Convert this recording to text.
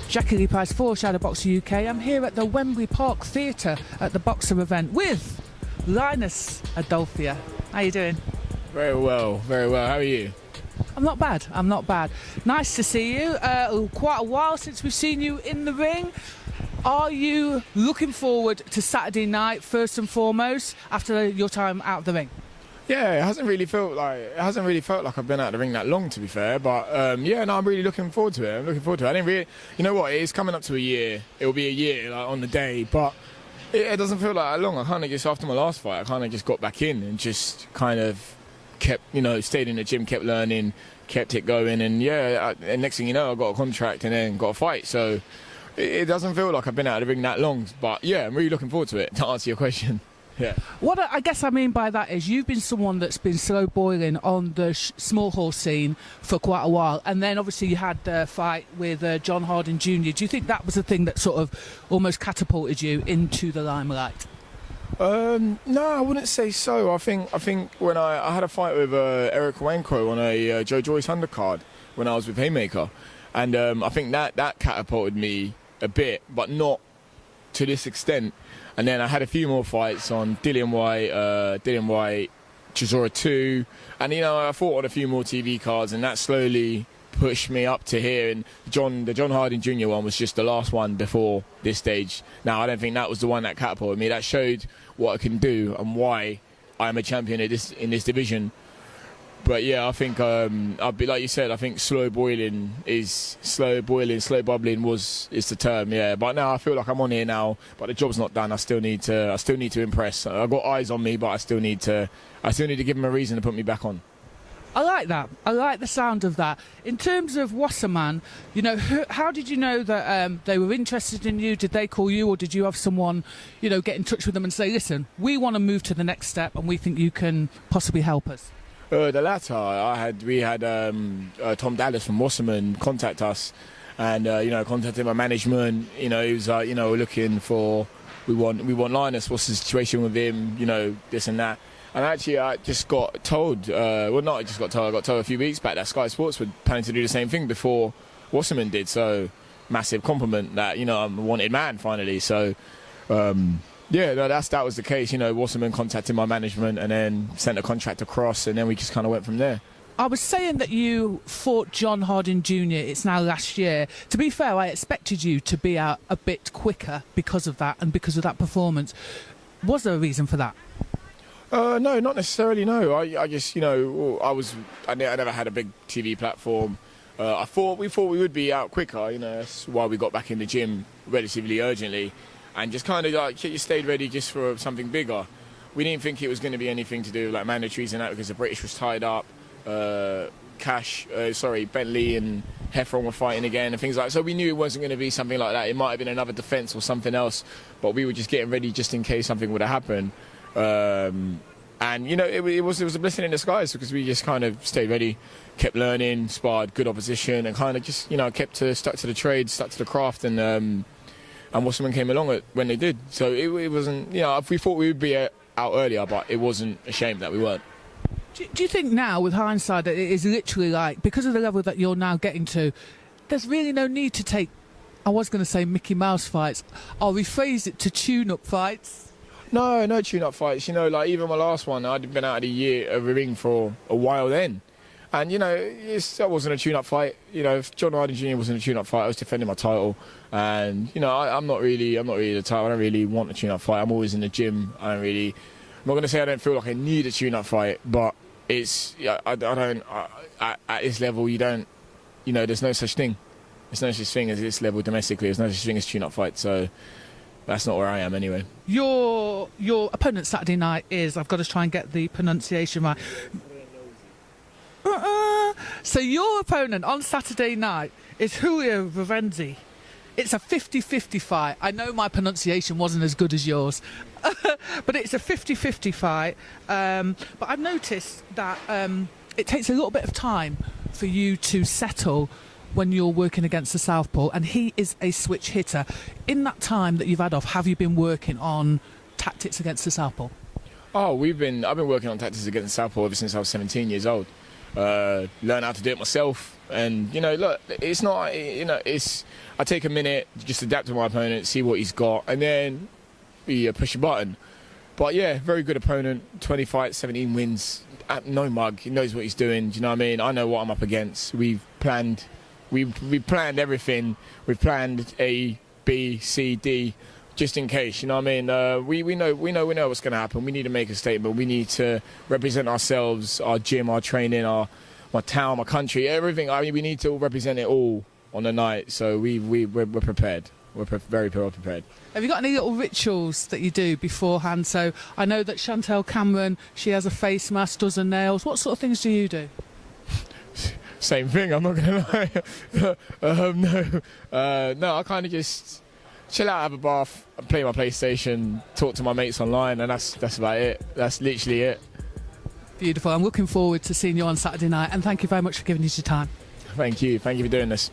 Jackie Lee Price for Shadowboxruk UK. I'm here at the Wembley Park Theatre at the Boxer event with Linus Udofia. How you doing? Very well, very well. How are you? I'm not bad. Nice to see you. Quite a while since we've seen you in the ring. Are you looking forward to Saturday night first and foremost after your time out of the ring? Yeah, it hasn't really felt like I've been out of the ring that long, to be fair. But yeah, no, I'm really looking forward to it. I didn't really, you know what? It's coming up to a year. It will be a year like, on the day, but it doesn't feel like that long. I kind of just after my last fight, I kind of just got back in and just kind of kept, stayed in the gym, kept learning, kept it going, and yeah, and next thing you know, I got a contract and then got a fight. So it doesn't feel like I've been out of the ring that long. But yeah, I'm really looking forward to it. To answer your question. Yeah. What I guess I mean by that is you've been someone that's been slow boiling on the small horse scene for quite a while, and then obviously you had the fight with John Harding Jr. Do you think that was the thing that sort of almost catapulted you into the limelight? No, I wouldn't say so. I think when I had a fight with Eric Wenko on a Joe Joyce undercard when I was with Haymaker, and I think that catapulted me a bit, but not to this extent. And then I had a few more fights on Dillian White, Chisora 2, and I fought on a few more TV cards, and that slowly pushed me up to here. And the John Harding Jr. one was just the last one before this stage. Now I don't think that was the one that catapulted me. That showed what I can do and why I'm a champion in this division. But yeah, I think I'll be like you said. I think slow bubbling is the term. Yeah, but now I feel like I'm on here now. But the job's not done. I still need to impress. I've got eyes on me, but I still need to give them a reason to put me back on. I like that. I like the sound of that. In terms of Wasserman, how did you know that they were interested in you? Did they call you, or did you have someone, get in touch with them and say, listen, we want to move to the next step, and we think you can possibly help us? The latter. We had Tom Dallas from Wasserman contact us, and contacted my management. He was like, we're looking for, we want Linus. What's the situation with him? This and that. And actually, I just got told. I got told a few weeks back that Sky Sports were planning to do the same thing before Wasserman did. So massive compliment that I'm a wanted man finally. So. Yeah, no, that was the case. Wasserman contacted my management and then sent a contract across, and then we just kind of went from there. I was saying that you fought John Harding Jr. It's now last year. To be fair, I expected you to be out a bit quicker because of that and because of that performance. Was there a reason for that? No, not necessarily. No, I just I never had a big TV platform. We thought we would be out quicker. That's why we got back in the gym relatively urgently. And just kind of you stayed ready just for something bigger. We didn't think it was going to be anything to do with mandatories and that because the British was tied up. Bentley and Heffron were fighting again and things like that. So we knew it wasn't going to be something like that. It might have been another defence or something else. But we were just getting ready just in case something would have happened. And it was a blessing in disguise because we just kind of stayed ready, kept learning, sparred good opposition, and kind of just stuck to the trade, stuck to the craft, and Wasserman came along when they did. So it wasn't, we thought we would be out earlier, but it wasn't a shame that we weren't. Do you think now, with hindsight, that it is literally because of the level that you're now getting to, there's really no need to take, I was going to say Mickey Mouse fights, I'll rephrase it to tune-up fights? No tune-up fights. Even my last one, I'd been out of the ring for a while then. And, that wasn't a tune-up fight. If John Harding Jr. wasn't a tune-up fight, I was defending my title. And, I'm not really the title. I don't really want a tune-up fight. I'm always in the gym. I'm not going to say I don't feel like I need a tune-up fight, but it's, at this level, you don't, there's no such thing. There's no such thing as this level domestically. There's no such thing as tune-up fight. So that's not where I am anyway. Your opponent Saturday night is, I've got to try and get the pronunciation right. So your opponent on Saturday night is Julio Ravenzi. It's a 50-50 fight. I know my pronunciation wasn't as good as yours, but it's a 50-50 fight. But I've noticed that it takes a little bit of time for you to settle when you're working against the southpaw, and he is a switch hitter. In that time that you've had off, have you been working on tactics against the southpaw? Oh, I've been working on tactics against the southpaw ever since I was 17 years old. Learn how to do it myself. And look, it's not. It's I take a minute, just adapt to my opponent, see what he's got, and then we push a button. But yeah, very good opponent. 20 fights, 17 wins. No mug. He knows what he's doing. Do you know what I mean? I know what I'm up against. We've planned everything. We've planned A, B, C, D, just in case. You know what I mean? We know what's going to happen. We need to make a statement. We need to represent ourselves, our gym, our training, my town, my country, everything. I mean, we need to represent it all on the night. So we're prepared. We're very well prepared. Have you got any little rituals that you do beforehand? So I know that Chantel Cameron, she has a face mask, does her nails. What sort of things do you do? Same thing, I'm not going to lie. No, I kind of just chill out, have a bath, play my PlayStation, talk to my mates online, and that's about it. That's literally it. Beautiful. I'm looking forward to seeing you on Saturday night, and thank you very much for giving us your time. Thank you for doing this.